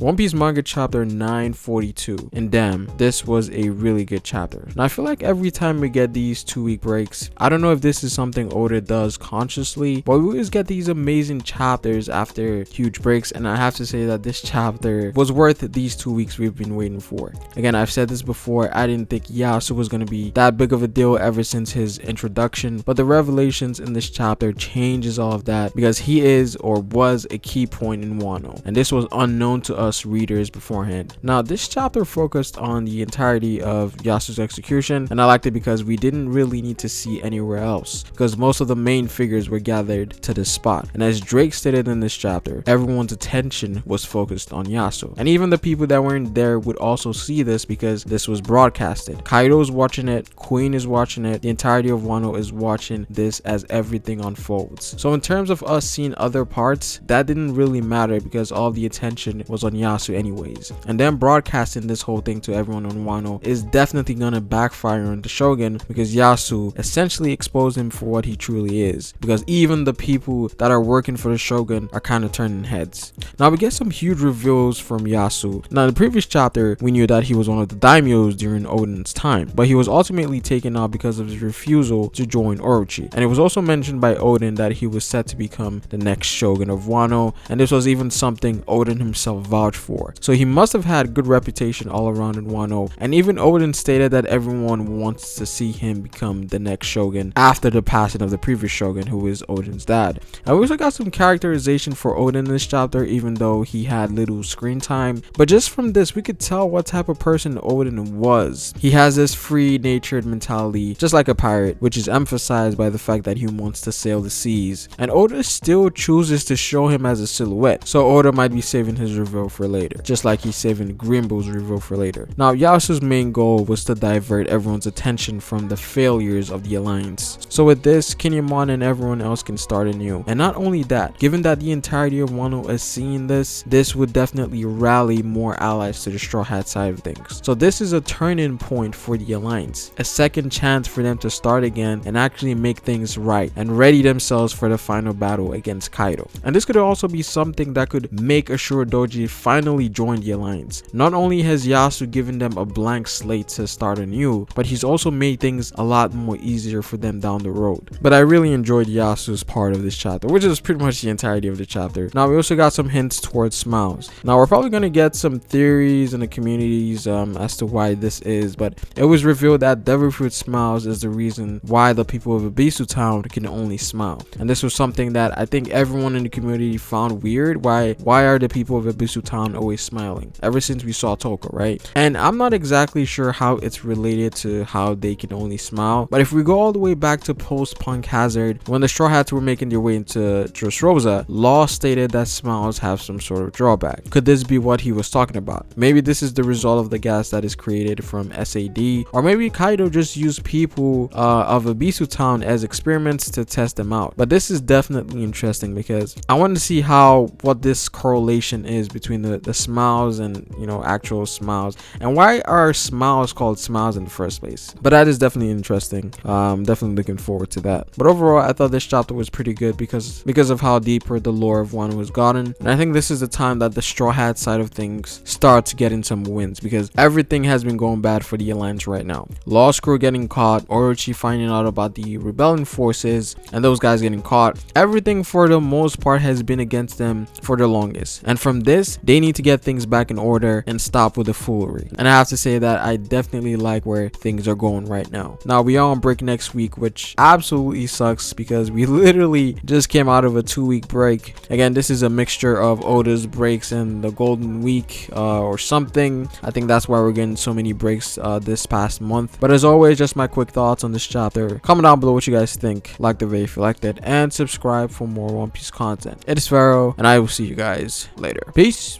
One Piece manga chapter 942, and damn, this was a really good chapter. Now I feel like every time we get these 2-week breaks, I don't know if this is something Oda does consciously, but we always get these amazing chapters after huge breaks, and I have to say that this chapter was worth these 2 weeks we've been waiting for. Again, I've said this before, I didn't think Yasu was going to be that big of a deal ever since his introduction, but the revelations in this chapter changes all of that because he is or was a key point in Wano, and this was unknown to us readers beforehand. Now this chapter focused on the entirety of Yasu's execution, and I liked it because we didn't really need to see anywhere else because most of the main figures were gathered to this spot, and as Drake stated in this chapter, everyone's attention was focused on Yasu, and even the people that weren't there would also see this because this was broadcasted. Kaido's watching it, Queen is watching it, the entirety of Wano is watching this as everything unfolds. So in terms of us seeing other parts, that didn't really matter because all the attention was on Yasu anyways, and then broadcasting this whole thing to everyone on Wano is definitely gonna backfire on the Shogun because Yasu essentially exposed him for what he truly is, because even the people that are working for the Shogun are kind of turning heads. Now we get some huge reveals from Yasu. Now in the previous chapter we knew that he was one of the daimyos during Oden's time, but he was ultimately taken out because of his refusal to join Orochi, and it was also mentioned by Oden that he was set to become the next Shogun of Wano, and this was even something Oden himself vouched for. So he must have had good reputation all around in Wano, and even Oden stated that everyone wants to see him become the next Shogun after the passing of the previous Shogun, who is Oden's dad. And we also got some characterization for Oden in this chapter, even though he had little screen time, but just from this we could tell what type of person Oden was. He has this free-natured mentality, just like a pirate, which is emphasized by the fact that he wants to sail the seas, and Oda still chooses to show him as a silhouette, so Oda might be saving his reveal for later, just like he's saving Grimbo's reveal for later. Now Yasu's main goal was to divert everyone's attention from the failures of the Alliance, so with this, Kinemon and everyone else can start anew. And not only that, given that the entirety of Wano is seeing this would definitely rally more allies to the Straw Hat side of things. So this is a turning point for the Alliance, a second chance for them to start again and actually make things right and ready themselves for the final battle against Kaido. And this could also be something that could make Ashura Doji finally join the Alliance. Not only has Yasu given them a blank slate to start anew, but he's also made things a lot more easier for them down the road. But I really enjoyed Yasu's part of this chapter, which is pretty much the entirety of the chapter. Now we also got some hints towards Smiles. Now we're probably going to get some theories in the communities as to why this is, but it was revealed that Devil Fruit Smiles is the reason why the people of Abisu Town can only smile. And this was something that I think everyone in the community found weird. Why are the people of Abisu Town always smiling? Ever since we saw Toko, right? And I'm not exactly sure how it's related to how they can only smile, but if we go all the way back to post-Punk Hazard, when the Straw Hats were making their way into Dressrosa, Law stated that smiles have some sort of drawback. Could this be what he was talking about? Maybe this is the result of the gas that is created from SAD, or maybe Kaido just used people of Abisu Town as experiments to test them out. But this is definitely interesting because I want to see what this correlation is between the smiles and, you know, actual smiles, and why are smiles called smiles in the first place. But that is definitely interesting. Definitely looking forward to that. But overall, I thought this chapter was pretty good because of how deeper the lore of Wano was gotten, and I think this is the time that the Straw Hat side of things starts getting some wins because everything has been going bad for the Alliance right now. Lost Crew getting caught, Orochi finding out about the rebellion forces, and those guys getting caught. Everything for the most part has been against them for the longest, and from this they need to get things back in order and stop with the foolery. And I have to say that I definitely like where things are going right now. Now we are on break next week, which absolutely sucks because we literally just came out of a 2-week break. Again, this is a mixture of Oda's breaks and the Golden Week or something. I think that's why we're getting so many breaks this past month. But as always, just my quick thoughts on this chapter. Comment down below what you guys think, like the video if you liked it, and subscribe for more One Piece content. It is Pharaoh, and I will see you guys later. Peace.